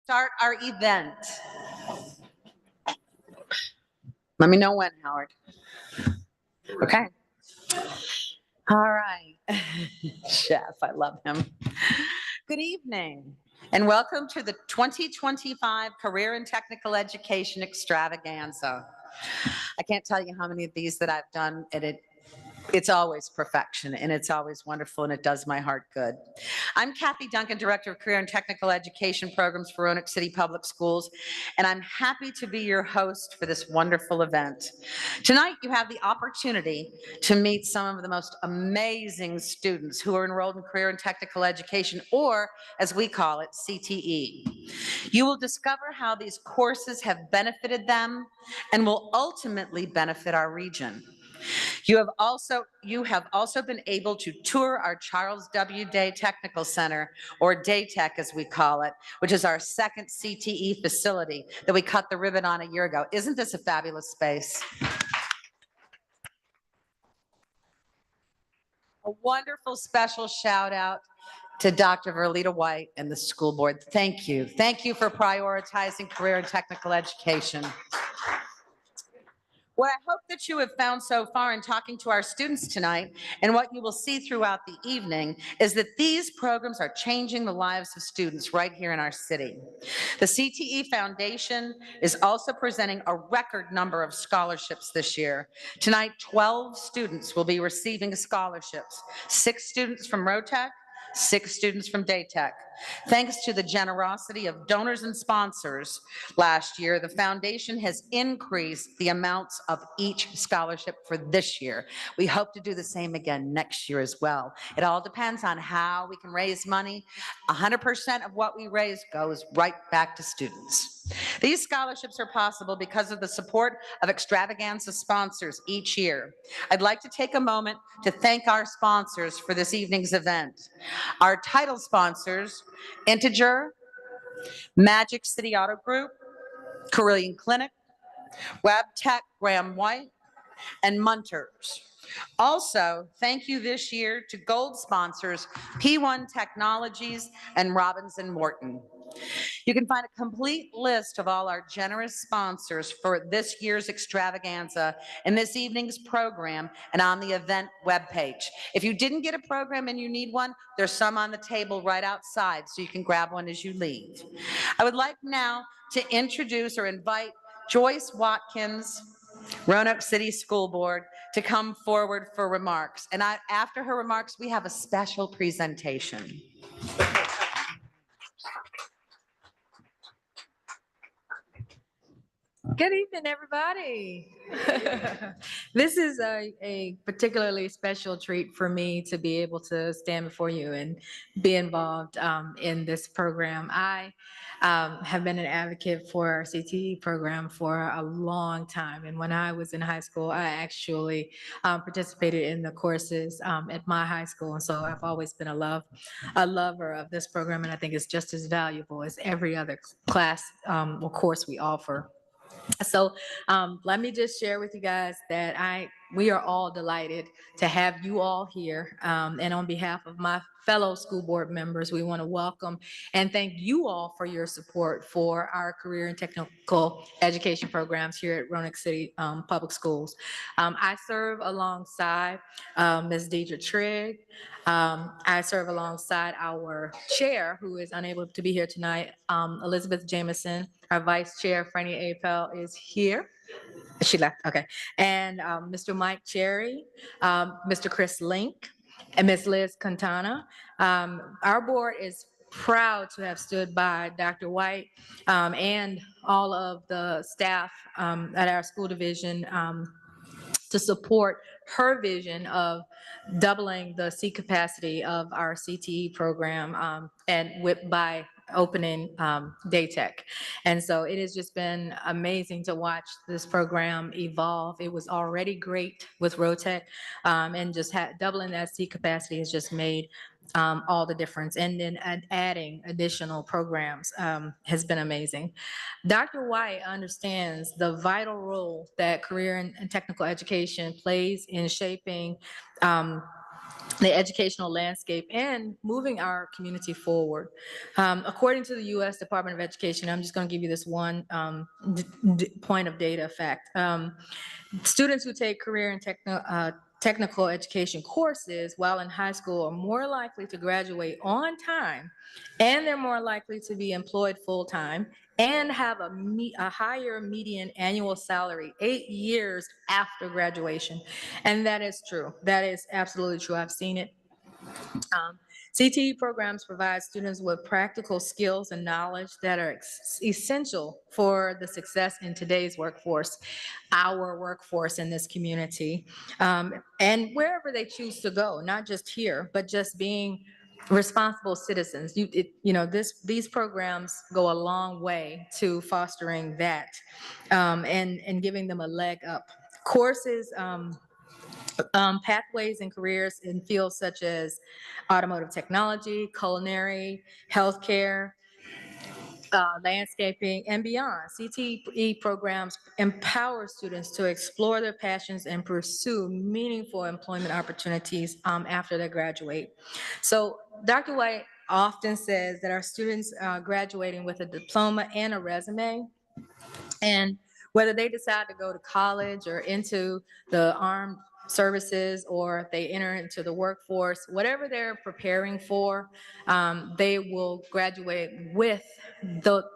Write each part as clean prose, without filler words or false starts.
start our event. Let me know when, Howard. Okay. All right. Chef, I love him. Good evening, and welcome to the 2025 Career and Technical Education Extravaganza. I can't tell you how many of these that I've done, and it's always perfection, and it's always wonderful, and it does my heart good. I'm Kathy Duncan, Director of Career and Technical Education Programs for Roanoke City Public Schools, and I'm happy to be your host for this wonderful event. Tonight, you have the opportunity to meet some of the most amazing students who are enrolled in Career and Technical Education, or as we call it, CTE. You will discover how these courses have benefited them and will ultimately benefit our region. You have also been able to tour our Charles W. Day Technical Center, or DayTech as we call it, which is our second CTE facility that we cut the ribbon on a year ago. Isn't this a fabulous space? A wonderful special shout out to Dr. Verlita White and the school board. Thank you. Thank you for prioritizing career and technical education. What I hope that you have found so far in talking to our students tonight, and what you will see throughout the evening, is that these programs are changing the lives of students right here in our city. The CTE Foundation is also presenting a record number of scholarships this year. Tonight, 12 students will be receiving scholarships, 6 students from ROTEC, 6 students from DayTech. Thanks to the generosity of donors and sponsors last year, the foundation has increased the amounts of each scholarship for this year. We hope to do the same again next year as well. It all depends on how we can raise money. 100% of what we raise goes right back to students. These scholarships are possible because of the support of Extravaganza sponsors each year. I'd like to take a moment to thank our sponsors for this evening's event. Our title sponsors, Integer, Magic City Auto Group, Carillion Clinic, WebTech Graham White, and Munters. Also, thank you this year to gold sponsors P1 Technologies and Robbins and Morton. You can find a complete list of all our generous sponsors for this year's extravaganza in this evening's program and on the event webpage. If you didn't get a program and you need one, there's some on the table right outside, so you can grab one as you leave. I would like now to introduce or invite Joyce Watkins, Roanoke City School Board, to come forward for remarks. And after her remarks, we have a special presentation. Good evening, everybody. This is a particularly special treat for me to be able to stand before you and be involved in this program. I have been an advocate for our CTE program for a long time. And when I was in high school, I actually participated in the courses at my high school. And so I've always been a lover of this program. And I think it's just as valuable as every other class or course we offer. So let me just share with you guys that we are all delighted to have you all here. And on behalf of my fellow school board members, we want to welcome and thank you all for your support for our career and technical education programs here at Roanoke City Public Schools. I serve alongside Ms. Deidre Trigg. I serve alongside our chair, who is unable to be here tonight, Elizabeth Jameson. Our vice chair, Franny Apel, is here. She left, okay. And Mr. Mike Cherry, Mr. Chris Link, and Ms. Liz Cantana. Our board is proud to have stood by Dr. White and all of the staff at our school division to support her vision of doubling the seat capacity of our CTE program by opening DayTech. And so it has just been amazing to watch this program evolve. It was already great with ROTEC, and just doubling that seat capacity has just made all the difference. And then adding additional programs has been amazing. Dr. White understands the vital role that career and technical education plays in shaping the educational landscape and moving our community forward. According to the U.S. Department of Education, I'm just going to give you this one point of data fact. Students who take career and technical education courses while in high school are more likely to graduate on time, and they're more likely to be employed full-time and have a higher median annual salary 8 years after graduation. And that is true. That is absolutely true. I've seen it. CTE programs provide students with practical skills and knowledge that are essential for the success in today's workforce, our workforce in this community, and wherever they choose to go, not just here, but just being responsible citizens. These programs go a long way to fostering that, and giving them a leg up. Courses, pathways and careers in fields such as automotive technology, culinary, healthcare, landscaping, and beyond. CTE programs empower students to explore their passions and pursue meaningful employment opportunities after they graduate. So Dr. White often says that our students graduating with a diploma and a resume, and whether they decide to go to college or into the armed services, or if they enter into the workforce, whatever they're preparing for, they will graduate with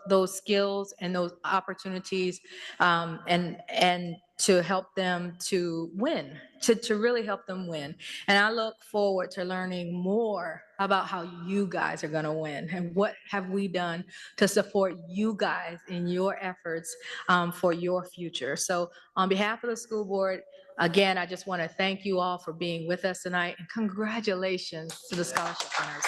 those skills and those opportunities, and to help them to win, to really help them win. And I look forward to learning more about how you guys are going to win and what have we done to support you guys in your efforts for your future. So on behalf of the school board, again, I just want to thank you all for being with us tonight, and congratulations to the scholarship winners.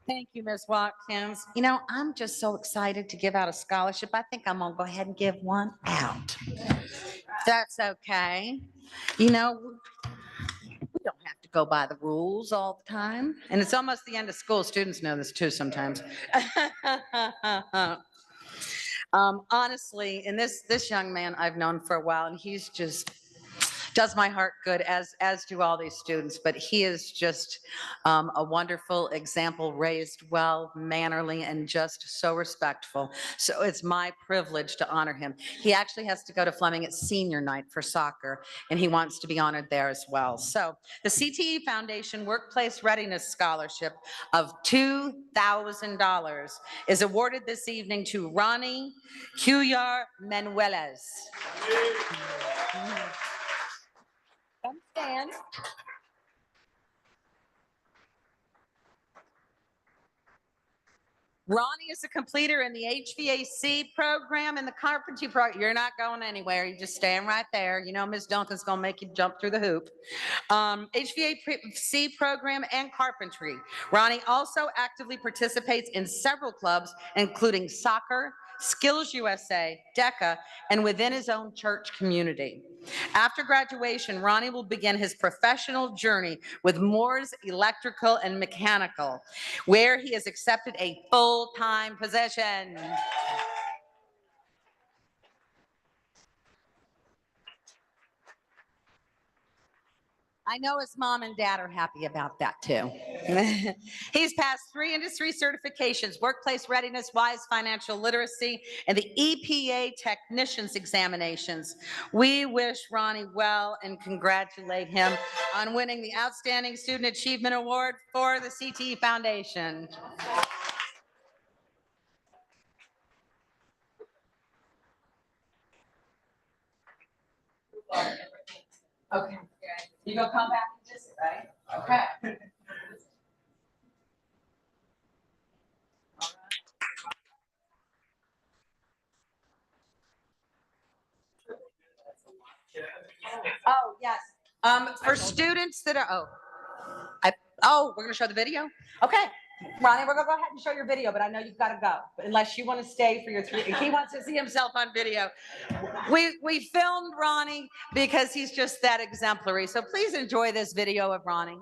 Thank you, Ms. Watkins. You know, I'm just so excited to give out a scholarship. I think I'm gonna go ahead and give one out. That's okay. You know, we don't have to go by the rules all the time. And it's almost the end of school. Students know this too sometimes. Honestly, and this young man I've known for a while, and he's just does my heart good, as do all these students. But he is just a wonderful example, raised well, mannerly, and just so respectful. So it's my privilege to honor him. He actually has to go to Fleming at senior night for soccer, and he wants to be honored there as well. So the CTE Foundation Workplace Readiness Scholarship of $2,000 is awarded this evening to Ronnie Cuyar Manueles. Come stand. Ronnie is a completer in the HVAC program and the carpentry program. You're not going anywhere. You're just staying right there. You know, Ms. Duncan's going to make you jump through the hoop. HVAC program and carpentry. Ronnie also actively participates in several clubs, including soccer, Skills USA, DECA, and within his own church community. After graduation, Ronnie will begin his professional journey with Moore's Electrical and Mechanical, where he has accepted a full-time position. I know his mom and dad are happy about that too. He's passed 3 industry certifications: workplace readiness, WISE financial literacy, and the EPA technicians examinations. We wish Ronnie well and congratulate him on winning the Outstanding Student Achievement Award for the CTE Foundation. Okay, you gonna come back and visit, right? Okay. Oh, yes. For students that are, we're gonna show the video? Okay. Ronnie, we're gonna go ahead and show your video, but I know you've gotta go, unless you wanna stay for your 3, he wants to see himself on video. We filmed Ronnie because he's just that exemplary. So please enjoy this video of Ronnie.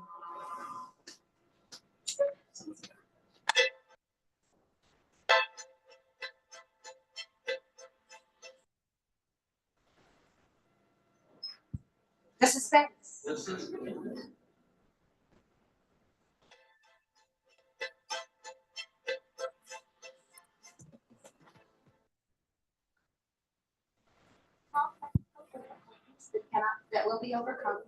Suspense. That will be overcome.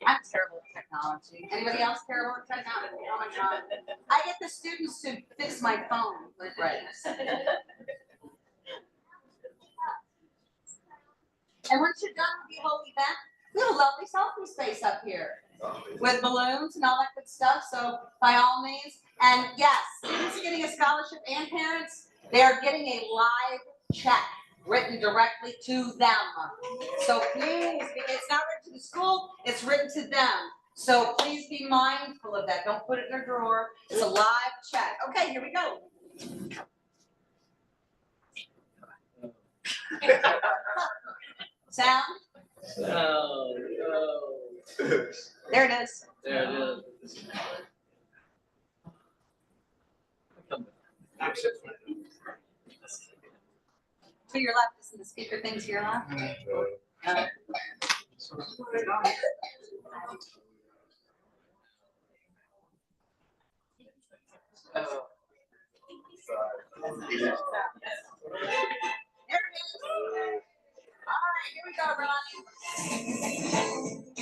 I'm terrible at technology. Anybody else terrible at technology? Oh my God. I get the students to fix my phone with Regs. And once you're done with the whole event, we have a lovely selfie space up here with balloons and all that good stuff. So by all means, and yes, students getting a scholarship and parents, they are getting a live check written directly to them. So please, it's not written to the school, it's written to them. So please be mindful of that. Don't put it in a drawer. It's a live check. Okay, here we go. Sound? Oh, no. There it is. There it is. To your left, isn't the speaker thing to your left? Oh. There it is. All right, here we go, Ronnie.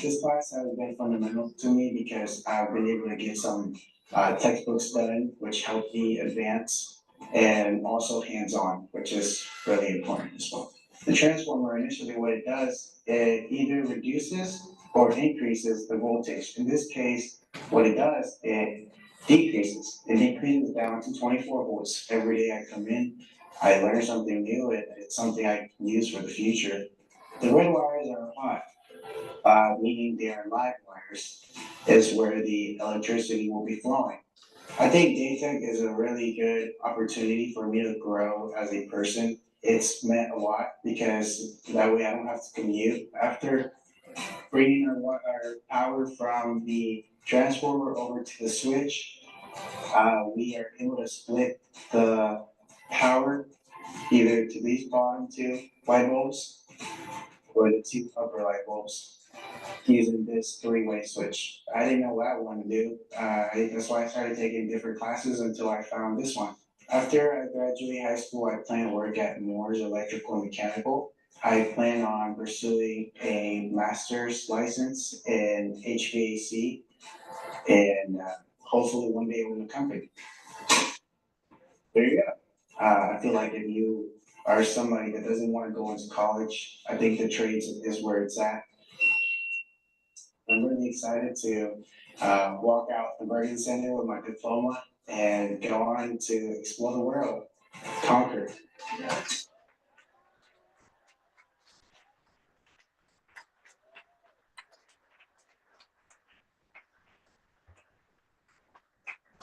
This class has been fundamental to me because I've been able to get some textbooks done, which helped me advance, and also hands-on, which is really important as well. The transformer, initially what it does, it either reduces or increases the voltage. In this case, what it does, it decreases. It decreases down to 24 volts. Every day I come in, I learn something new, and it's something I can use for the future. The red wires are hot, meaning they are live wires, is where the electricity will be flowing. I think Daytech is a really good opportunity for me to grow as a person. It's meant a lot because that way I don't have to commute. After bringing our power from the transformer over to the switch, we are able to split the power either to these bottom two light bulbs or the two upper light bulbs using this three-way switch. I didn't know what I wanted to do. That's why I started taking different classes until I found this one. After I graduate high school, I plan to work at Moore's Electrical and Mechanical. I plan on pursuing a master's license in HVAC and hopefully one day own a company. There you go. I feel like if you are somebody that doesn't want to go into college, I think the trades is where it's at. I'm really excited to walk out the Bergen Center with my diploma and go on to explore the world, conquer.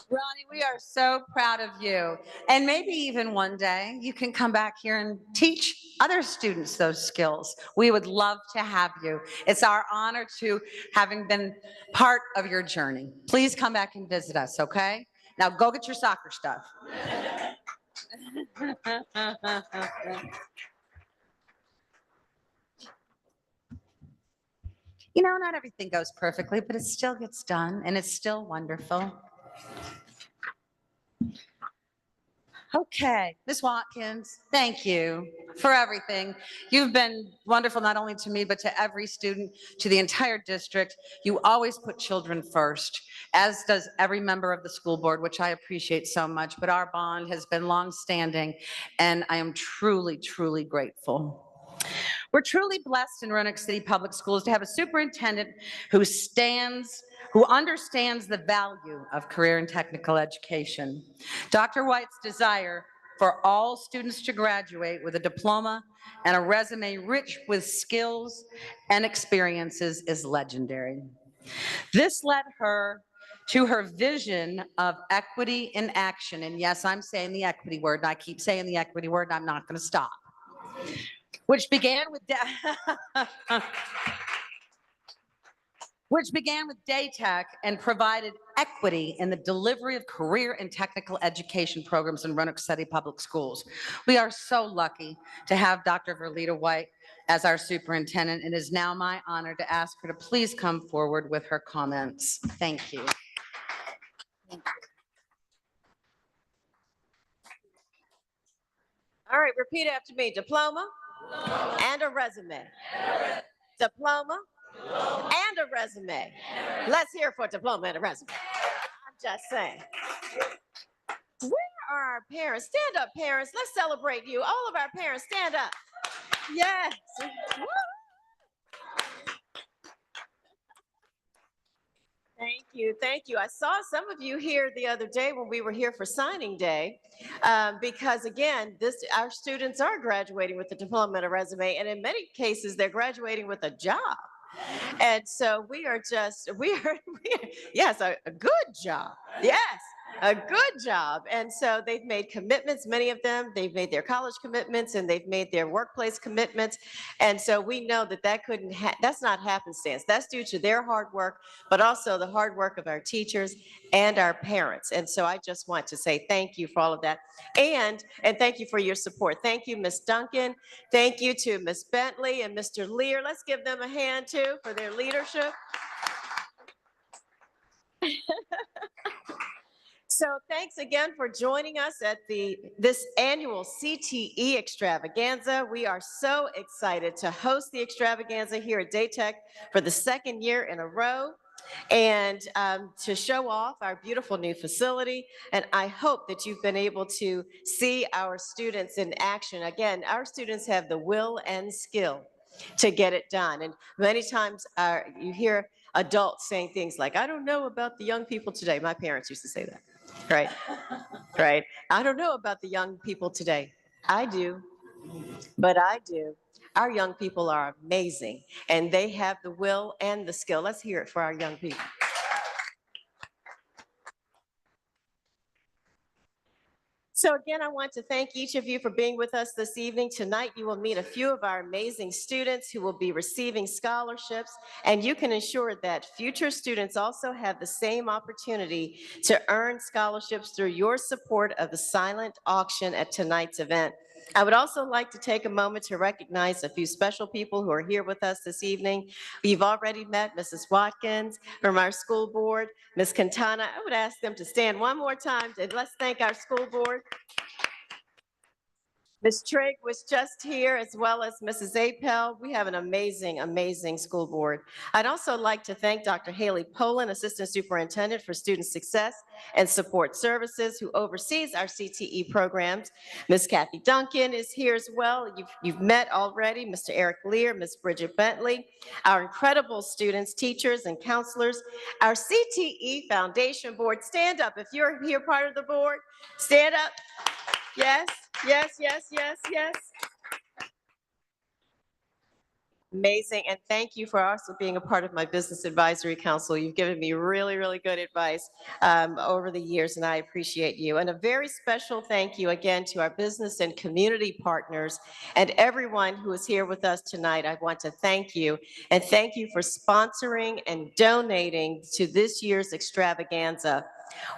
Ronnie, we are so proud of you. And maybe even one day you can come back here and teach other students those skills. We would love to have you. It's our honor to having been part of your journey. Please come back and visit us, okay? Now go get your soccer stuff. You know, not everything goes perfectly, but it still gets done and it's still wonderful. Okay, Ms. Watkins, thank you for everything. You've been wonderful not only to me, but to every student, to the entire district. You always put children first, as does every member of the school board, which I appreciate so much. But our bond has been longstanding, and I am truly, truly grateful. We're truly blessed in Roanoke City Public Schools to have a superintendent who understands the value of career and technical education. Dr. White's desire for all students to graduate with a diploma and a resume rich with skills and experiences is legendary. This led her to her vision of equity in action. And yes, I'm saying the equity word, and I keep saying the equity word, and I'm not going to stop. Which began with day tech and provided equity in the delivery of career and technical education programs in Roanoke City Public Schools. We are so lucky to have Dr. Verlita White as our superintendent. It is now my honor to ask her to please come forward with her comments. Thank you. All right, repeat after me. Diploma and a resume. Diploma and a resume. Let's hear for diploma and a resume. I'm just saying. Where are our parents? Stand up, parents. Let's celebrate you. All of our parents, stand up. Yes. Woo. Thank you. Thank you. I saw some of you here the other day when we were here for signing day, because again, our students are graduating with a diploma and a resume, and in many cases, they're graduating with a job. And so we are, yes, a good job. Yes, a good job. And so they've made commitments, many of them, they've made their college commitments and they've made their workplace commitments. And so we know that that's not happenstance. That's due to their hard work, but also the hard work of our teachers and our parents. And so I just want to say thank you for all of that. And thank you for your support. Thank you, Ms. Duncan. Thank you to Ms. Bentley and Mr. Lear. Let's give them a hand too for their leadership. So thanks again for joining us at this annual CTE Extravaganza. We are so excited to host the extravaganza here at Daytech for the second year in a row, and to show off our beautiful new facility. And I hope that you've been able to see our students in action. Again, our students have the will and skill to get it done. And many times you hear adults saying things like, I don't know about the young people today. My parents used to say that, right? Right. I don't know about the young people today. I do, but I do. Our young people are amazing, and they have the will and the skill. Let's hear it for our young people. So again, I want to thank each of you for being with us this evening. Tonight, you will meet a few of our amazing students who will be receiving scholarships, and you can ensure that future students also have the same opportunity to earn scholarships through your support of the silent auction at tonight's event. I would also like to take a moment to recognize a few special people who are here with us this evening. You've already met Mrs. Watkins from our school board, Ms. Quintana. I would ask them to stand one more time, and let's thank our school board. Ms. Trigg was just here, as well as Mrs. Apel. We have an amazing, amazing school board. I'd also like to thank Dr. Haley Poland, Assistant Superintendent for Student Success and Support Services, who oversees our CTE programs. Ms. Kathy Duncan is here as well. You've met already, Mr. Eric Lear, Ms. Bridget Bentley, our incredible students, teachers, and counselors. Our CTE Foundation Board, stand up. If you're here part of the board, stand up. Yes, yes, yes, yes, yes. Amazing, and thank you for also being a part of my Business Advisory Council. You've given me really, really good advice over the years, and I appreciate you. And a very special thank you again to our business and community partners and everyone who is here with us tonight. I want to thank you, and thank you for sponsoring and donating to this year's extravaganza.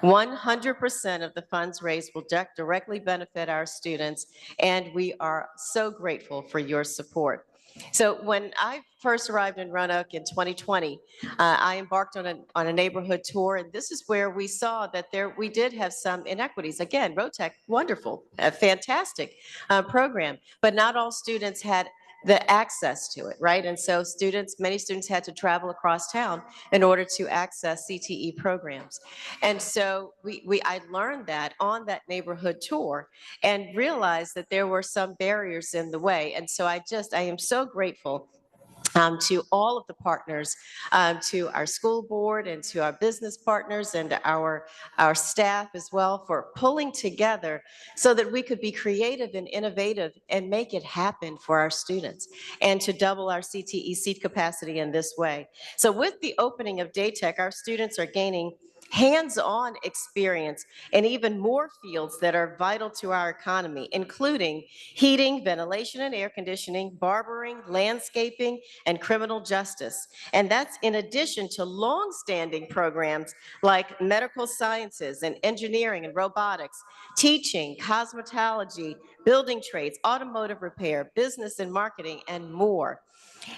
100% of the funds raised will directly benefit our students, and we are so grateful for your support. So when I first arrived in Roanoke in 2020, I embarked on a neighborhood tour, and this is where we saw that we did have some inequities. Again, Rotec, wonderful, a fantastic program, but not all students had the access to it, right? And so many students had to travel across town in order to access CTE programs. And so I learned that on that neighborhood tour and realized that there were some barriers in the way. And so I am so grateful to all of the partners, to our school board and to our business partners and our staff as well for pulling together so that we could be creative and innovative and make it happen for our students and to double our CTE seat capacity in this way. So with the opening of Daytech, our students are gaining hands-on experience in even more fields that are vital to our economy, including heating, ventilation and air conditioning, barbering, landscaping, and criminal justice. And that's in addition to long-standing programs like medical sciences and engineering and robotics, teaching, cosmetology, building trades, automotive repair, business and marketing, and more.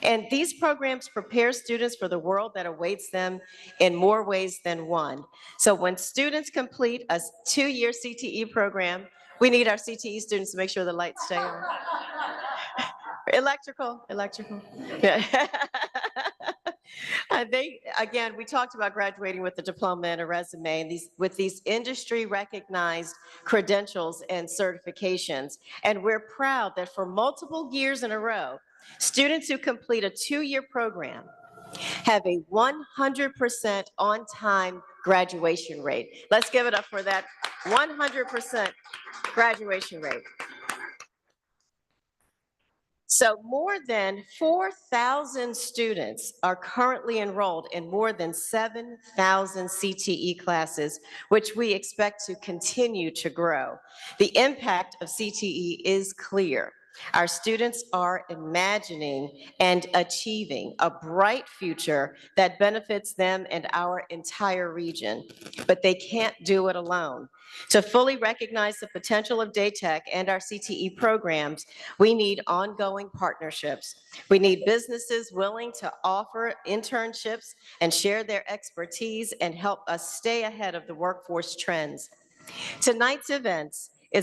And these programs prepare students for the world that awaits them in more ways than one. So when students complete a 2-year CTE program, we need our CTE students to make sure the lights stay on. Electrical. Yeah. Again, we talked about graduating with a diploma and a resume, and with these industry-recognized credentials and certifications. And we're proud that for multiple years in a row, students who complete a 2-year program have a 100% on-time graduation rate. Let's give it up for that 100% graduation rate. So more than 4,000 students are currently enrolled in more than 7,000 CTE classes, which we expect to continue to grow. The impact of CTE is clear. Our students are imagining and achieving a bright future that benefits them and our entire region, but they can't do it alone. To fully recognize the potential of Daytech and our CTE programs, we need ongoing partnerships. We need businesses willing to offer internships and share their expertise and help us stay ahead of the workforce trends. Tonight's event, I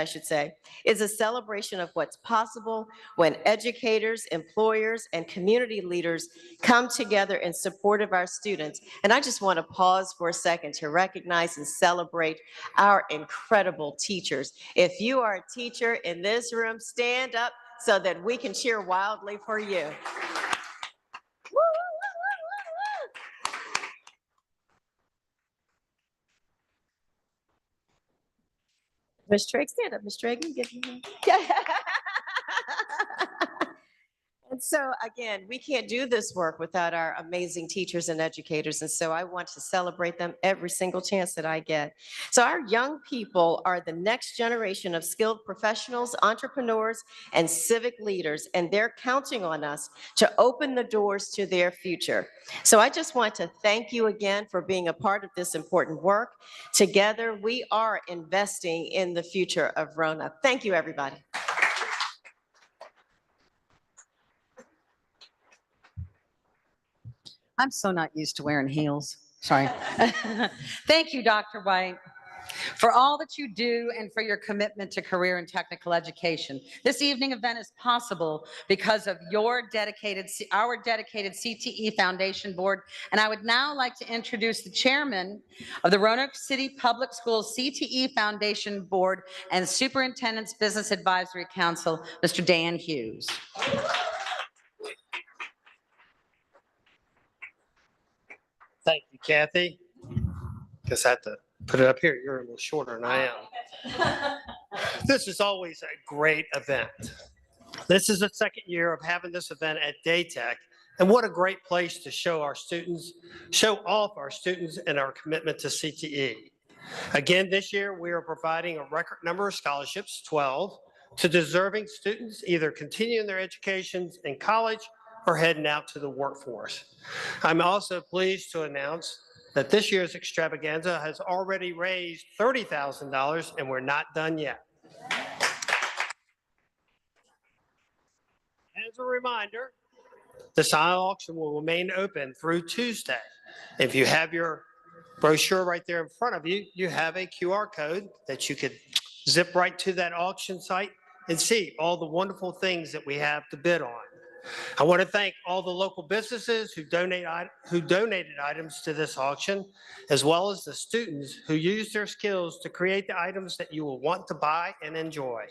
should say, is a celebration of what's possible when educators, employers, and community leaders come together in support of our students. And I just want to pause for a second to recognize and celebrate our incredible teachers. If you are a teacher in this room, stand up so that we can cheer wildly for you. Ms. Trigg, stand up, Ms. Trigg. And so again, we can't do this work without our amazing teachers and educators. And so I want to celebrate them every single chance that I get. So our young people are the next generation of skilled professionals, entrepreneurs, and civic leaders, and they're counting on us to open the doors to their future. So I just want to thank you again for being a part of this important work. Together, we are investing in the future of Roanoke. Thank you, everybody. I'm so not used to wearing heels. Sorry. Thank you, Dr. White, for all that you do and for your commitment to career and technical education. This evening event is possible because of our dedicated CTE Foundation Board. And I would now like to introduce the chairman of the Roanoke City Public Schools CTE Foundation Board and Superintendent's Business Advisory Council, Mr. Dan Hughes. Thank you, Kathy. Guess I have to put it up here. You're a little shorter than I am. This is always a great event. This is the second year of having this event at Daytech, and what a great place to show off our students and our commitment to CTE. Again, this year we are providing a record number of scholarships, 12, to deserving students either continuing their educations in college or heading out to the workforce. I'm also pleased to announce that this year's extravaganza has already raised $30,000 and we're not done yet. As a reminder, the silent auction will remain open through Tuesday. If you have your brochure right there in front of you, you have a QR code that you could zip right to that auction site and see all the wonderful things that we have to bid on. I want to thank all the local businesses who donated items to this auction, as well as the students who used their skills to create the items that you will want to buy and enjoy.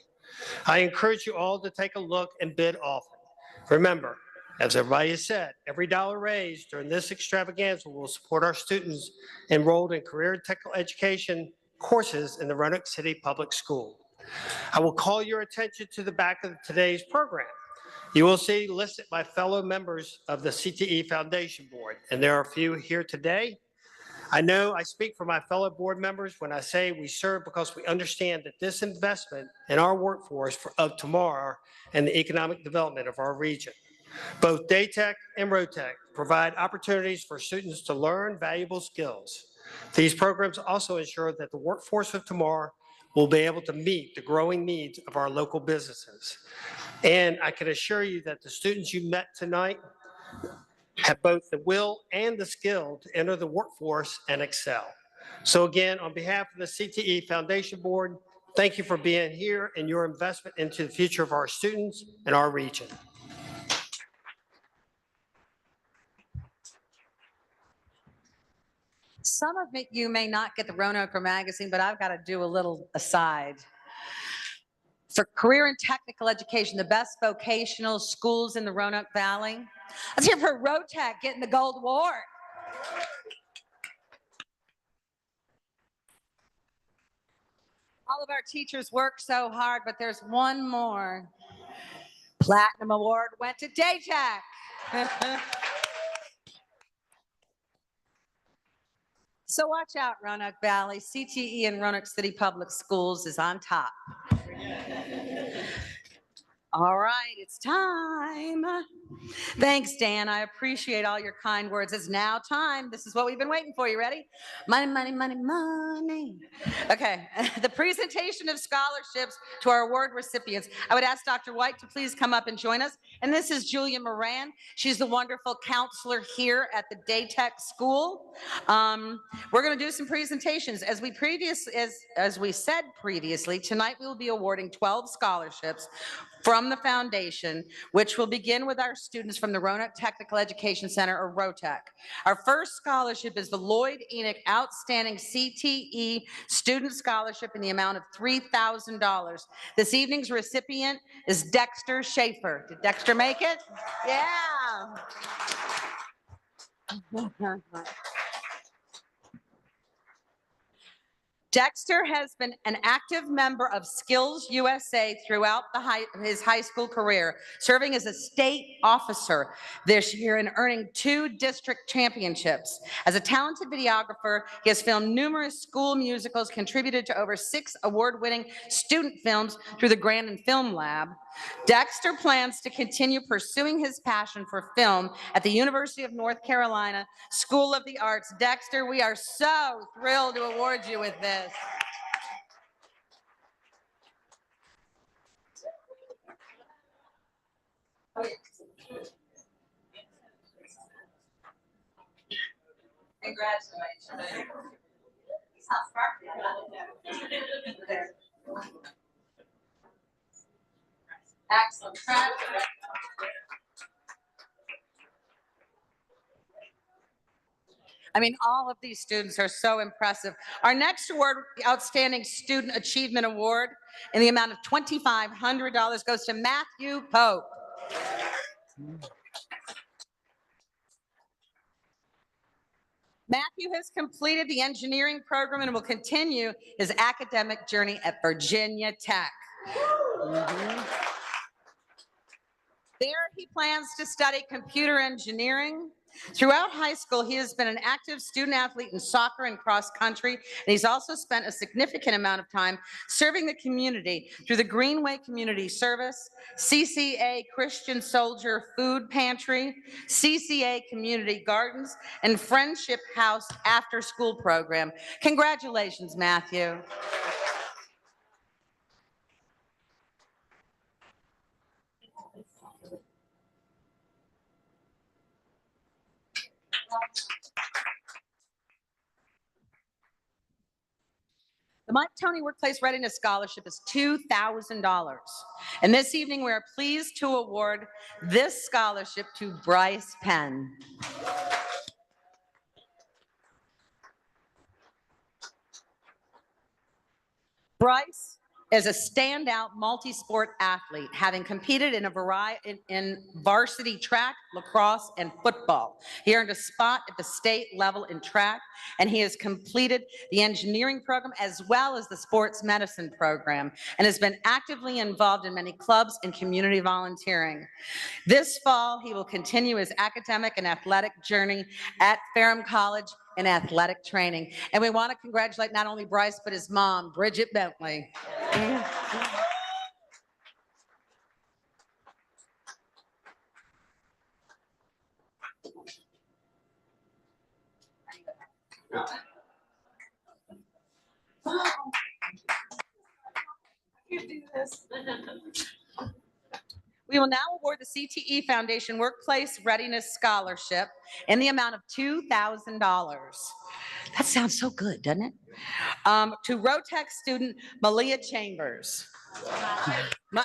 I encourage you all to take a look and bid often. Remember, as everybody has said, every dollar raised during this extravaganza will support our students enrolled in career and technical education courses in the Roanoke City Public School. I will call your attention to the back of today's program. You will see listed my fellow members of the CTE Foundation Board, and there are a few here today. I know I speak for my fellow board members when I say we serve because we understand that this investment in our workforce of tomorrow and the economic development of our region. Both Daytech and Rotech provide opportunities for students to learn valuable skills. These programs also ensure that the workforce of tomorrow will be able to meet the growing needs of our local businesses. And I can assure you that the students you met tonight have both the will and the skill to enter the workforce and excel. So again, on behalf of the CTE Foundation Board, thank you for being here and your investment into the future of our students and our region. Some of you may not get the Roanoke magazine, but I've got to do a little aside. For career and technical education, the best vocational schools in the Roanoke Valley. Let's hear for Rotech getting the gold award. All of our teachers work so hard, but there's one more. Platinum award went to Daytech. So watch out, Roanoke Valley. CTE and Roanoke City Public Schools is on top. All right, it's time. Thanks, Dan. I appreciate all your kind words. It's now time. This is what we've been waiting for. You ready? Money, money, money, money. Okay, the presentation of scholarships to our award recipients. I would ask Dr. White to please come up and join us. And this is Julia Moran. She's the wonderful counselor here at the Daytech School. We're going to do some presentations. As we said previously, tonight we will be awarding 12 scholarships from the foundation, which will begin with our students from the Roanoke Technical Education Center, or ROTEC. Our first scholarship is the Lloyd Enoch Outstanding CTE Student Scholarship in the amount of $3,000. This evening's recipient is Dexter Schaefer. Did Dexter make it? Yeah. Dexter has been an active member of Skills USA throughout his high school career, serving as a state officer this year and earning 2 district championships. As a talented videographer, he has filmed numerous school musicals, contributed to over 6 award-winning student films through the Grandin Film Lab. Dexter plans to continue pursuing his passion for film at the University of North Carolina School of the Arts. Dexter, we are so thrilled to award you with this. Congratulations. Excellent. I mean, all of these students are so impressive. Our next award, the Outstanding Student Achievement Award, in the amount of $2,500 goes to Matthew Pope. Matthew has completed the engineering program and will continue his academic journey at Virginia Tech. There, he plans to study computer engineering. Throughout high school, he has been an active student athlete in soccer and cross country, and he's also spent a significant amount of time serving the community through the Greenway Community Service, CCA Christian Soldier Food Pantry, CCA Community Gardens, and Friendship House After School Program. Congratulations, Matthew. The Mike Tony Workplace Readiness Scholarship is $2,000. And this evening, we are pleased to award this scholarship to Bryce Penn. Bryce is a standout multi-sport athlete, having competed in a variety in varsity track, lacrosse, and football. He earned a spot at the state level in track, and he has completed the engineering program as well as the sports medicine program, and has been actively involved in many clubs and community volunteering. This fall, he will continue his academic and athletic journey at Ferrum College in athletic training. And we want to congratulate not only Bryce, but his mom, Bridget Bentley. We will now award the CTE Foundation Workplace Readiness Scholarship in the amount of $2,000. That sounds so good, doesn't it? To Rotec student Malia Chambers.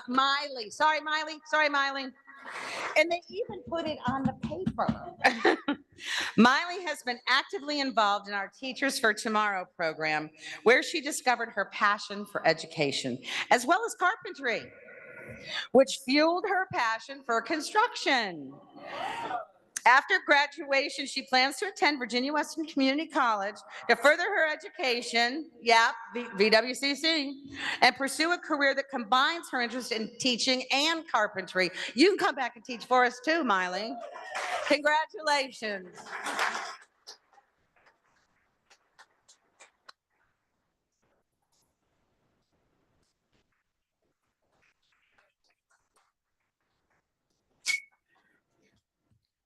Miley, sorry, Miley. And they even put it on the paper. Miley has been actively involved in our Teachers for Tomorrow program, where she discovered her passion for education, as well as carpentry, which fueled her passion for construction. After graduation, she plans to attend Virginia Western Community College to further her education, VWCC, and pursue a career that combines her interest in teaching and carpentry. You can come back and teach for us too, Miley. Congratulations.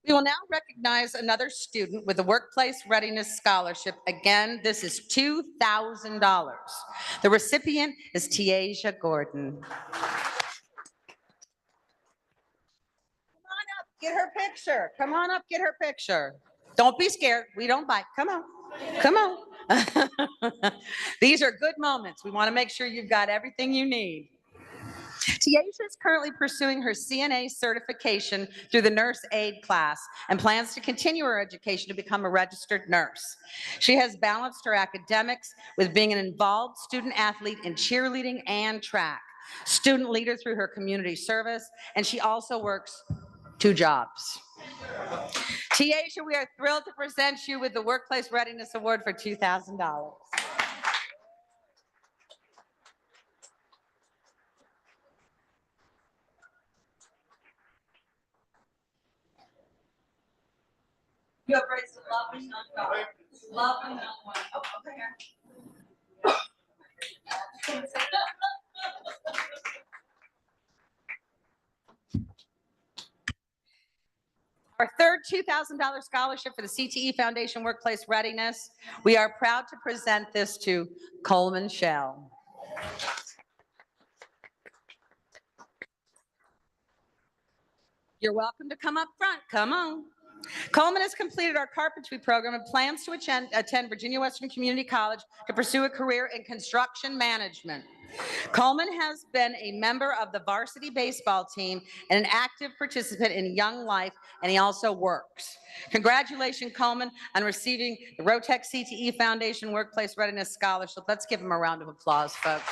We will now recognize another student with a Workplace Readiness Scholarship. Again, this is $2,000. The recipient is Tiaja Gordon. Come on up, get her picture. Come on up, get her picture. Don't be scared. We don't bite. Come on. Come on. These are good moments. We want to make sure you've got everything you need. Tiaja is currently pursuing her CNA certification through the nurse aid class and plans to continue her education to become a registered nurse. She has balanced her academics with being an involved student athlete in cheerleading and track, student leader through her community service, and she also works 2 jobs. Tiaja, we are thrilled to present you with the Workplace Readiness Award for $2,000. You have raised a lovely young daughter. Lovely young one. Oh, over here. Our third $2,000 scholarship for the CTE Foundation Workplace Readiness. We are proud to present this to Coleman Shell. You're welcome to come up front. Come on. Coleman has completed our carpentry program and plans to attend Virginia Western Community College to pursue a career in construction management. Coleman has been a member of the varsity baseball team and an active participant in Young Life, and he also works. Congratulations, Coleman, on receiving the Rotec CTE Foundation Workplace Readiness Scholarship. Let's give him a round of applause, folks.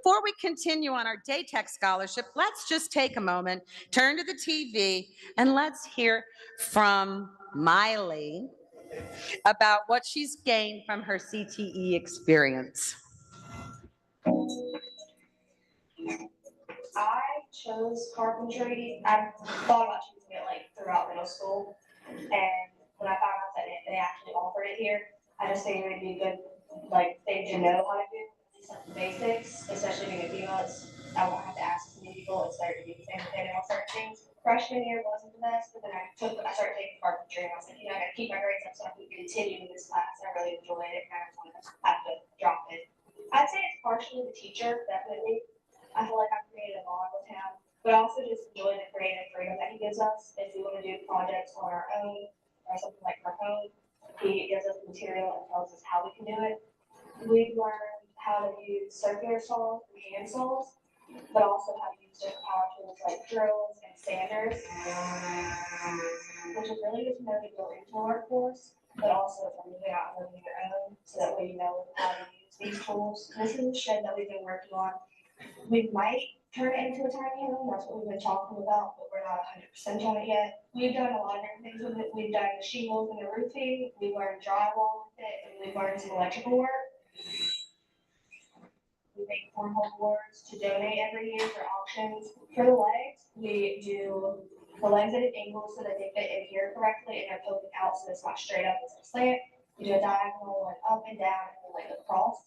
Before we continue on our day tech scholarship, let's just take a moment, turn to the TV, and let's hear from Miley about what she's gained from her CTE experience. I chose carpentry. I thought about choosing it like throughout middle school, and when I found out that they actually offered it here, I just figured it'd be a good thing to know how to do, at least like the basics, especially being a female. I won't have to ask many people. It's better to be the same thing on certain things. Freshman year wasn't the best, but then I started taking carpentry, and I was like, I gotta keep my grades up so I can continue in this class. I really enjoyed it, and I don't want to have to drop it. I'd say it's partially the teacher, definitely. I feel like I've created a bond with him, but I also just enjoy the creative freedom that he gives us. If we want to do projects on our own or something like our home, he gives us material and tells us how we can do it. We've learned how to use circular saws and hand saws, but also how to use different power tools like drills and sanders, which is really good to know to go into the workforce, but also for moving out and living your own, so that way you know how to use these tools. This is a shed that we've been working on. We might turn it into a tiny home, that's what we've been talking about, but we're not 100% on it yet. We've done a lot of different things with it. We've done the shingles and the roofing, we learned drywall with it, and we've learned some electrical work. We make cornhole boards to donate every year for auctions. For the legs, we do the legs at an angle so that they fit in here correctly and they're poking out so it's not straight up, it's a slant. We do a diagonal, one up and down, and like across.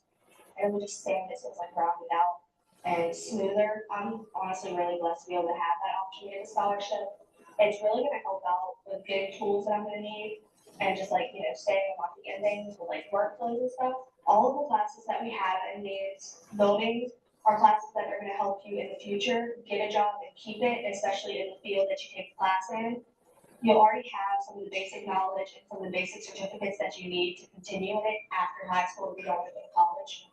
And we just sand it so it's like rounded out and smoother. I'm honestly really blessed to be able to have that option in a scholarship. It's really gonna help out with getting tools that I'm gonna need and just like, staying on top of getting things with like workflows and stuff. All of the classes that we have in these buildings are classes that are gonna help you in the future, get a job and keep it, especially in the field that you take the class in. You'll already have some of the basic knowledge and some of the basic certificates that you need to continue in it after high school if you don't want to go to college.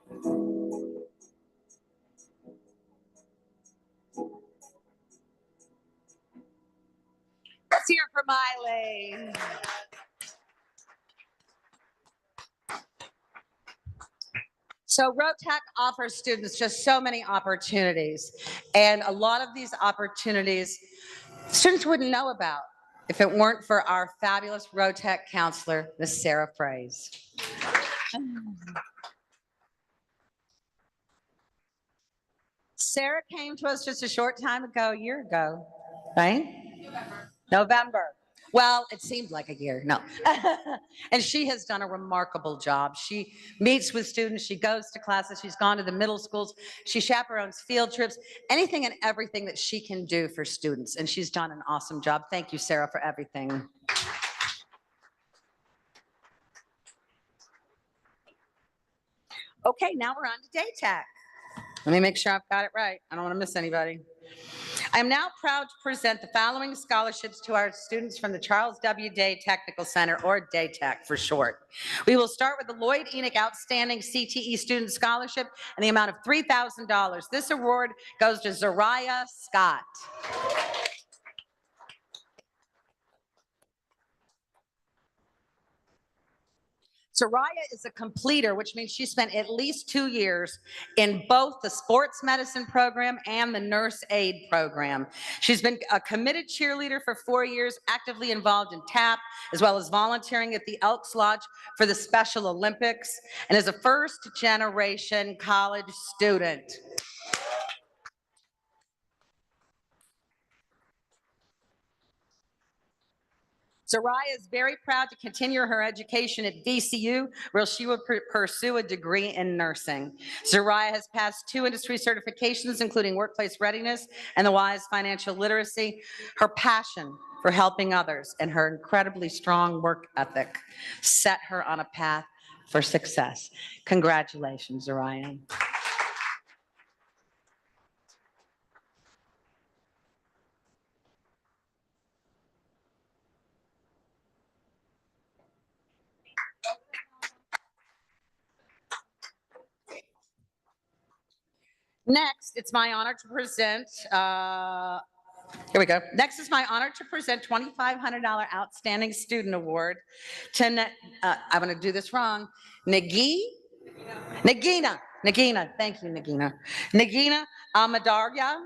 Let's hear it for Miley. So RoTech offers students just so many opportunities. And a lot of these opportunities students wouldn't know about if it weren't for our fabulous RoTech counselor, Miss Sarah Fraze. Sarah came to us just a short time ago, a year ago, right? November. Well, it seemed like a year, no. And she has done a remarkable job. She meets with students, she goes to classes, she's gone to the middle schools, she chaperones field trips, anything and everything that she can do for students. And she's done an awesome job. Thank you, Sarah, for everything. Okay, now we're on to Day Tech. Let me make sure I've got it right. I don't want to miss anybody. I am now proud to present the following scholarships to our students from the Charles W. Day Technical Center, or Day Tech for short. We will start with the Lloyd Enoch Outstanding CTE Student Scholarship and the amount of $3,000. This award goes to Zariah Scott. Zariah is a completer, which means she spent at least 2 years in both the sports medicine program and the nurse aid program. She's been a committed cheerleader for 4 years, actively involved in TAP, as well as volunteering at the Elks Lodge for the Special Olympics, and is a first-generation college student. Zariah is very proud to continue her education at VCU, where she will pursue a degree in nursing. Zariah has passed 2 industry certifications, including workplace readiness and the WISE financial literacy. Her passion for helping others and her incredibly strong work ethic set her on a path for success. Congratulations, Zariah. Next, it's my honor to present, here we go. Next is my honor to present $2,500 Outstanding Student Award to, I'm gonna do this wrong, Nagina, thank you, Nagina. Nagina Amadarya.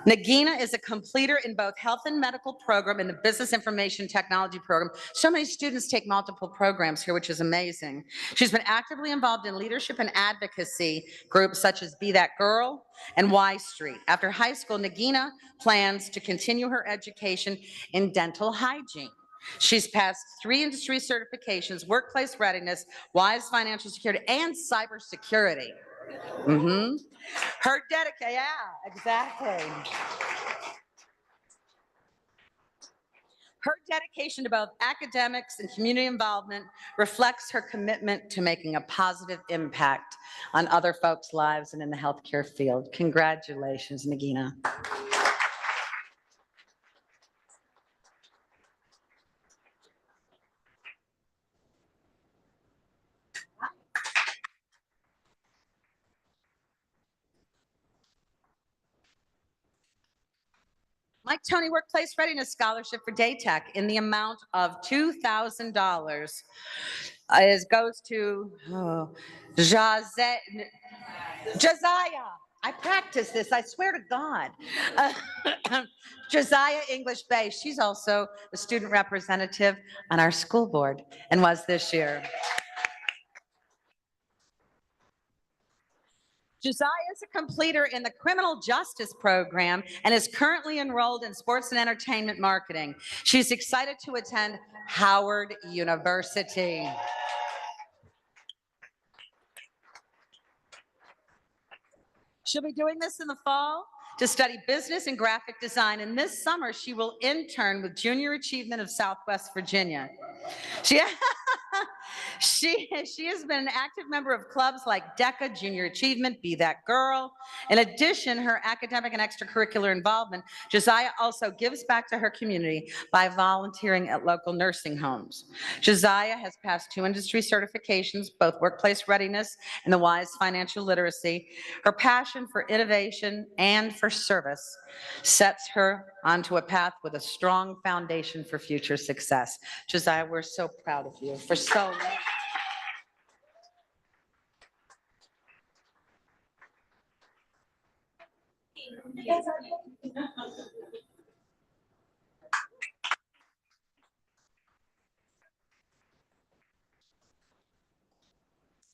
Nagina is a completer in both health and medical program and the business information technology program. So many students take multiple programs here, which is amazing. She's been actively involved in leadership and advocacy groups such as Be That Girl and Y Street. After high school, Nagina plans to continue her education in dental hygiene. She's passed 3 industry certifications, workplace readiness, WISE financial security, and cybersecurity. Mm-hmm. Her dedication, yeah, exactly. Her dedication to both academics and community involvement reflects her commitment to making a positive impact on other folks' lives and in the healthcare field. Congratulations, Nagina. Mike Tony Workplace Readiness Scholarship for Day Tech in the amount of $2,000 goes to Josiah. I practiced this, I swear to God. Josiah English Bay. She's also a student representative on our school board and was this year. Josiah is a completer in the criminal justice program and is currently enrolled in sports and entertainment marketing. She's excited to attend Howard University. She'll be doing this in the fall to study business and graphic design, and this summer she will intern with Junior Achievement of Southwest Virginia. She has been an active member of clubs like DECA, Junior Achievement, Be That Girl. In addition, her academic and extracurricular involvement, Josiah also gives back to her community by volunteering at local nursing homes. Josiah has passed 2 industry certifications, both workplace readiness and the WISE financial literacy. Her passion for innovation and for service sets her onto a path with a strong foundation for future success. Josiah, we're so proud of you for so much.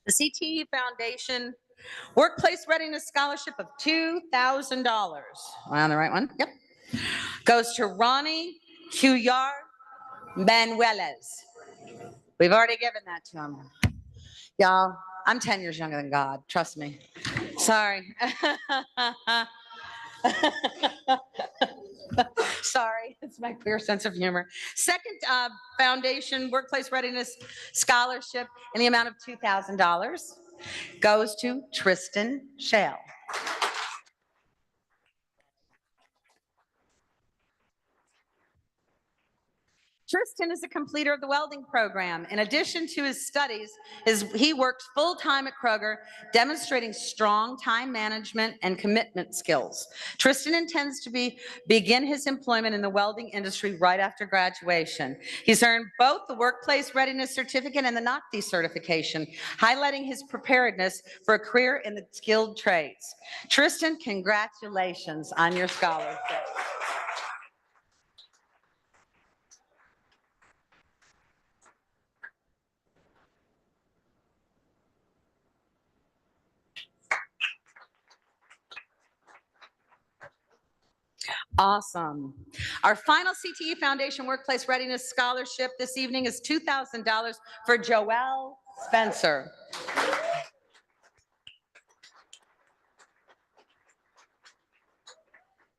The CTE Foundation Workplace Readiness Scholarship of $2,000. Am I on the right one? Yep. Goes to Ronnie Cuyar Manueles. We've already given that to him. Y'all, I'm 10 years younger than God. Trust me. Sorry. Sorry, it's my clear sense of humor. Second foundation workplace readiness scholarship in the amount of $2,000 goes to Tristan Shale. Tristan is a completer of the welding program. In addition to his studies, he worked full-time at Kroger, demonstrating strong time management and commitment skills. Tristan intends to begin his employment in the welding industry right after graduation. He's earned both the Workplace Readiness Certificate and the NOCTI certification, highlighting his preparedness for a career in the skilled trades. Tristan, congratulations on your scholarship. Awesome. Our final CTE Foundation Workplace Readiness Scholarship this evening is $2,000 for Joelle Spencer.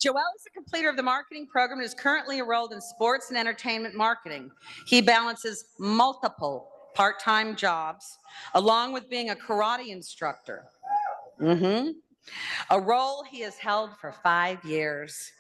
Joel is a completer of the marketing program and is currently enrolled in sports and entertainment marketing. He balances multiple part-time jobs along with being a karate instructor. A role he has held for 5 years.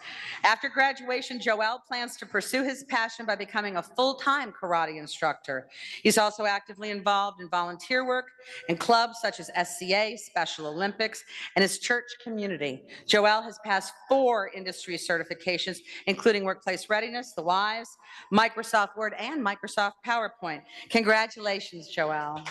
After graduation, Joel plans to pursue his passion by becoming a full-time karate instructor. He's also actively involved in volunteer work in clubs such as SCA, Special Olympics, and his church community. Joel has passed 4 industry certifications, including Workplace Readiness, the WISE, Microsoft Word, and Microsoft PowerPoint. Congratulations, Joel.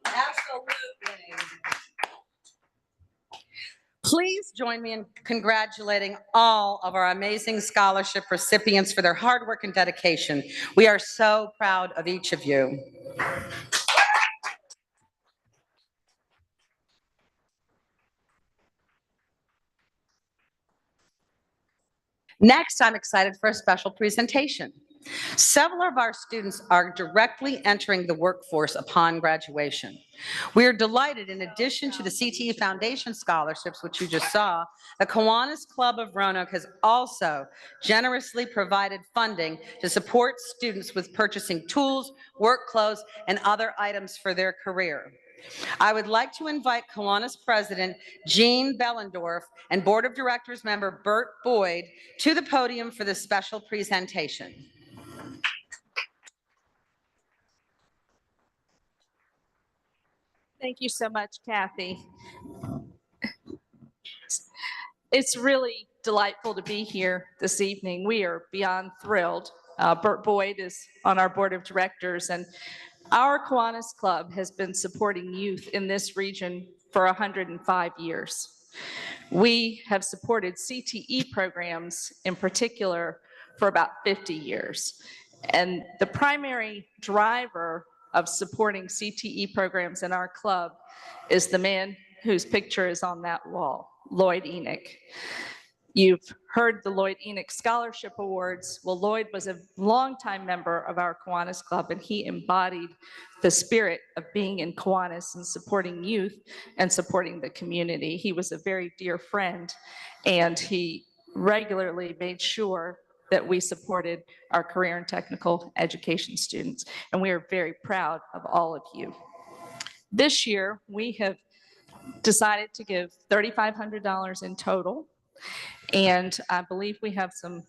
Absolutely. Please join me in congratulating all of our amazing scholarship recipients for their hard work and dedication. We are so proud of each of you. Next, I'm excited for a special presentation. Several of our students are directly entering the workforce upon graduation. We are delighted, in addition to the CTE Foundation scholarships, which you just saw, the Kiwanis Club of Roanoke has also generously provided funding to support students with purchasing tools, work clothes, and other items for their career. I would like to invite Kiwanis President Jean Bellendorf and Board of Directors member Bert Boyd to the podium for this special presentation. Thank you so much, Kathy. It's really delightful to be here this evening. We are beyond thrilled. Bert Boyd is on our board of directors, and our Kiwanis Club has been supporting youth in this region for 105 years. We have supported CTE programs in particular for about 50 years. And the primary driver of supporting CTE programs in our club is the man whose picture is on that wall, Lloyd Enoch. You've heard the Lloyd Enoch Scholarship Awards. Well, Lloyd was a longtime member of our Kiwanis Club, and he embodied the spirit of being in Kiwanis and supporting youth and supporting the community. He was a very dear friend, and he regularly made sure that we supported our career and technical education students, and we are very proud of all of you. This year, we have decided to give $3,500 in total, and I believe we have some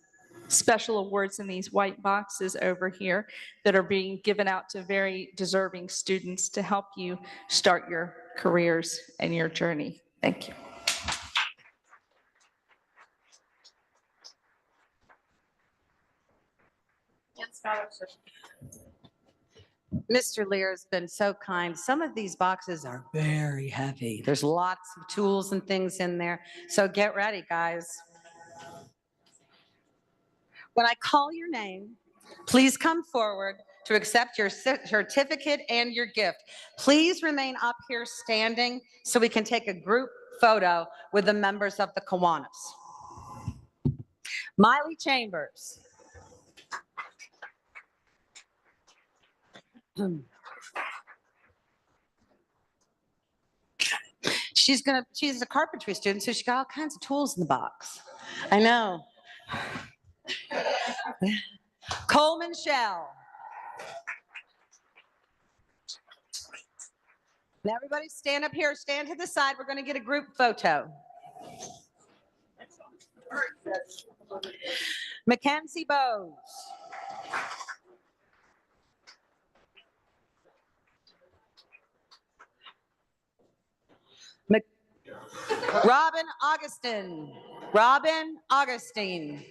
special awards in these white boxes over here that are being given out to very deserving students to help you start your careers and your journey. Thank you. Mr. Lear has been so kind. Some of these boxes are very heavy. There's lots of tools and things in there. So get ready, guys. When I call your name, please come forward to accept your certificate and your gift. Please remain up here standing so we can take a group photo with the members of the Kiwanis. Miley Chambers. She's a carpentry student, so she got all kinds of tools in the box. I know. Coleman Shell. Now everybody stand up here, stand to the side. We're going to get a group photo. Mackenzie Bowes. Robin Augustine. Robin Augustine.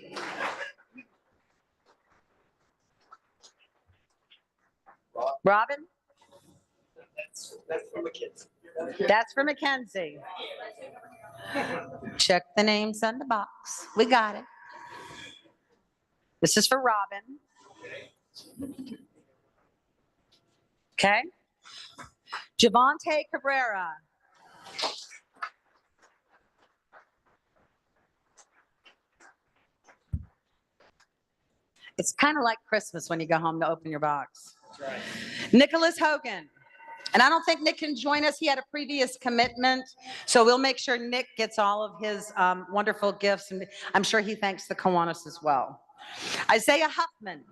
Robin? That's for Mackenzie. That's for Mackenzie. Check the names on the box. We got it. This is for Robin. Okay. Javante Cabrera. It's kind of like Christmas when you go home to open your box. That's right. Nicholas Hogan. And I don't think Nick can join us. He had a previous commitment. So we'll make sure Nick gets all of his wonderful gifts. And I'm sure he thanks the Kiwanis as well. Isaiah Huffman.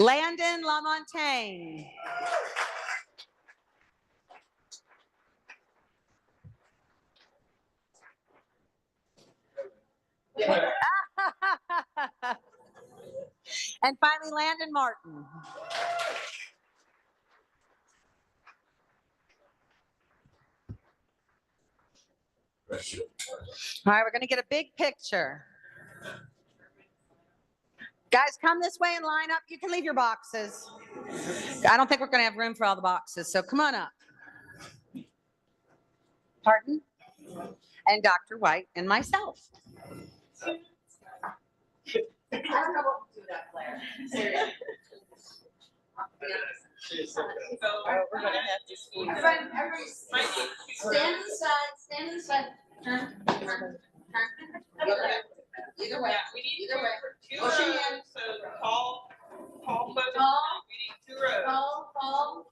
Landon Lamontagne. And finally, Landon Martin. All right, we're going to get a big picture. Guys, come this way and line up. You can leave your boxes. I don't think we're going to have room for all the boxes, so come on up. Pardon? And Dr. White and myself. I don't know what to do that, Claire. Seriously. We're gonna have to squeeze. Everybody stand to the side, stand to the side. Turn. Either way. We need Either way. two Push your rows, hand. so tall photos. Tall. We need 2 rows. Fall.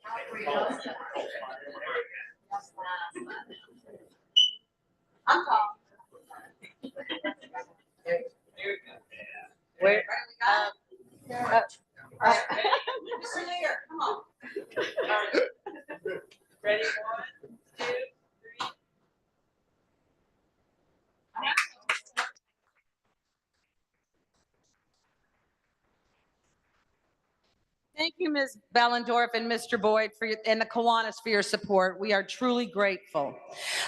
I'm tall. Where? All right, Mr. Leader, come on. Ready, 1, 2, 3. Thank you, Ms. Bellendorf and Mr. Boyd and the Kiwanis for your support. We are truly grateful.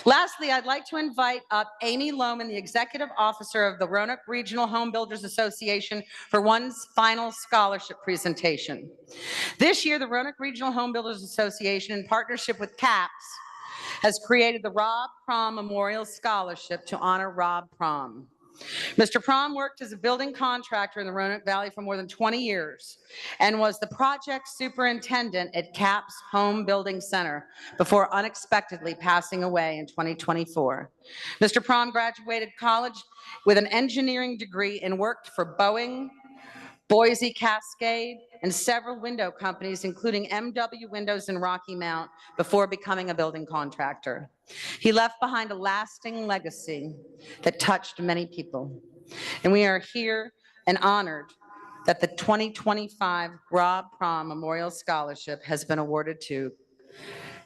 Lastly, I'd like to invite up Amy Lohman, the Executive Officer of the Roanoke Regional Home Builders Association, for one final scholarship presentation. This year, the Roanoke Regional Home Builders Association, in partnership with CAPS, has created the Rob Prom Memorial Scholarship to honor Rob Prom. Mr. Prom worked as a building contractor in the Roanoke Valley for more than 20 years and was the project superintendent at CAPS Home Building Center before unexpectedly passing away in 2024. Mr. Prom graduated college with an engineering degree and worked for Boeing, Boise Cascade, and several window companies, including MW Windows and Rocky Mount, before becoming a building contractor. He left behind a lasting legacy that touched many people. And we are here and honored that the 2025 Rob Prom Memorial Scholarship has been awarded to,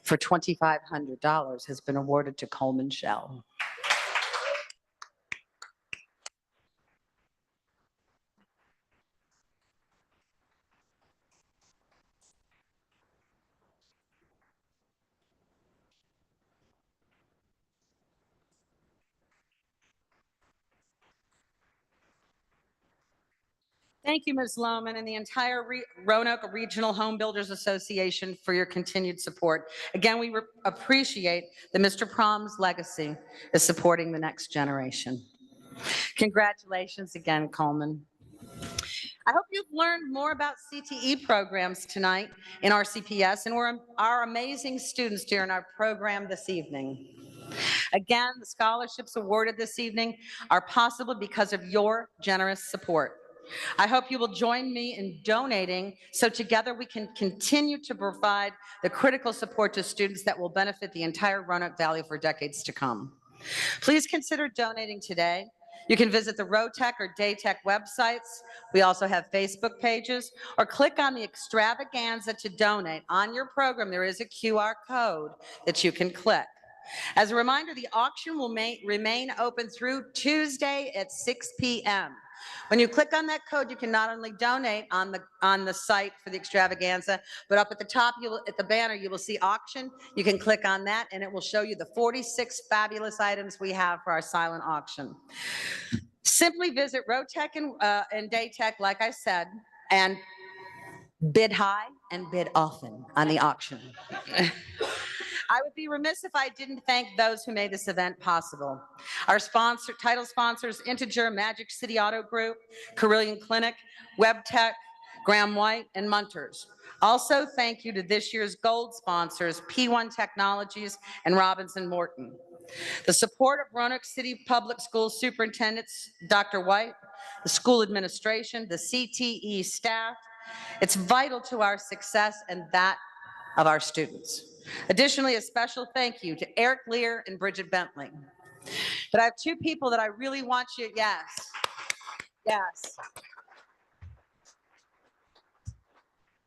for $2,500, has been awarded to Coleman Shell. Thank you, Ms. Lohman, and the entire Roanoke Regional Home Builders Association for your continued support. Again, we appreciate that Mr. Prom's legacy is supporting the next generation. Congratulations again, Coleman. I hope you've learned more about CTE programs tonight in RCPS and our amazing students during our program this evening. Again, the scholarships awarded this evening are possible because of your generous support. I hope you will join me in donating so together we can continue to provide the critical support to students that will benefit the entire Roanoke Valley for decades to come. Please consider donating today. You can visit the RoTech or Daytech websites. We also have Facebook pages, or click on the Extravaganza to donate. On your program, there is a QR code that you can click. As a reminder, the auction will remain open through Tuesday at 6 p.m. When you click on that code, you can not only donate on the site for the extravaganza, but up at the top, at the banner, you will see auction. You can click on that, and it will show you the 46 fabulous items we have for our silent auction. Simply visit RoTech and Daytech, like I said, and bid high and bid often on the auction. I would be remiss if I didn't thank those who made this event possible. Our title sponsors, Integer, Magic City Auto Group, Carillion Clinic, WebTech, Graham White, and Munters. Also, thank you to this year's gold sponsors, P1 Technologies and Robinson Morton. The support of Roanoke City Public Schools Superintendents, Dr. White, the school administration, the CTE staff, it's vital to our success and that of our students. Additionally, a special thank you to Eric Lear and Bridget Bentley. But I have two people that I really want you, yes.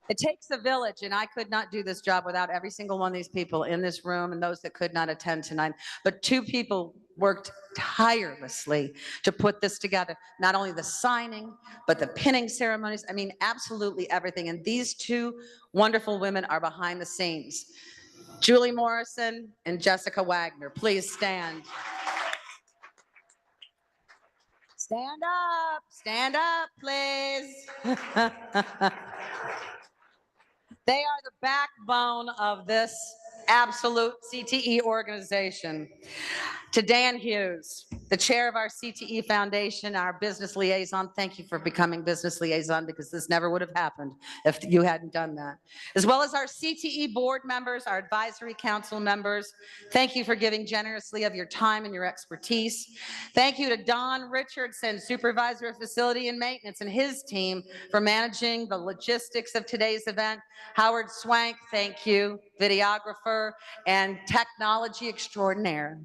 It takes a village, and I could not do this job without every single one of these people in this room and those that could not attend tonight. But two people worked tirelessly to put this together. Not only the signing, but the pinning ceremonies. I mean, absolutely everything. And these two wonderful women are behind the scenes. Julie Morrison and Jessica Wagner, please stand. Stand up, please. They are the backbone of this absolute CTE organization. To Dan Hughes, the chair of our CTE Foundation, our business liaison, thank you for becoming business liaison, because this never would have happened if you hadn't done that. As well as our CTE board members, our advisory council members, thank you for giving generously of your time and your expertise. Thank you to Don Richardson, supervisor of facility and maintenance, and his team for managing the logistics of today's event. Howard Swank, thank you, videographer and technology extraordinaire.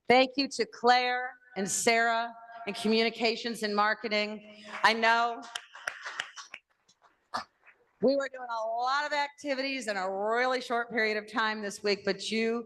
Thank you to Claire and Sarah in communications and marketing. I know we were doing a lot of activities in a really short period of time this week, but you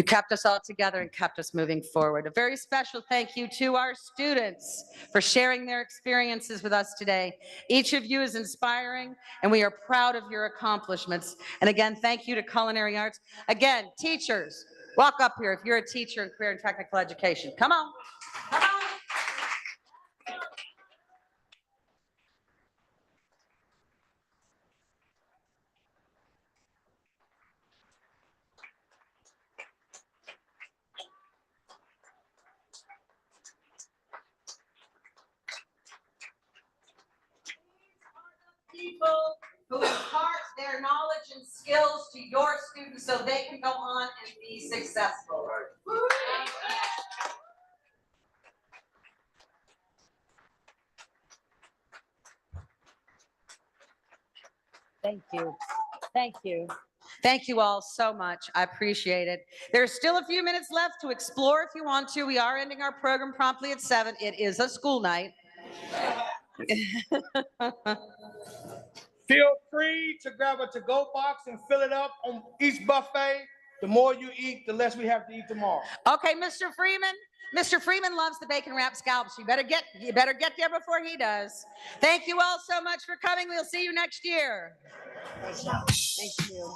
kept us all together and kept us moving forward. A very special thank you to our students for sharing their experiences with us today. Each of you is inspiring, and we are proud of your accomplishments. And again, thank you to Culinary Arts. Again, teachers, walk up here if you're a teacher in career and technical education. Come on. Come on. People who impart their knowledge and skills to your students so they can go on and be successful. Thank you. Thank you. Thank you all so much. I appreciate it. There's still a few minutes left to explore if you want to. We are ending our program promptly at 7. It is a school night. Feel free to grab a to-go box and fill it up on each buffet. The more you eat, the less we have to eat tomorrow. Okay, Mr. Freeman. Mr. Freeman loves the bacon wrapped scallops. You better get there before he does. Thank you all so much for coming. We'll see you next year. Thank you.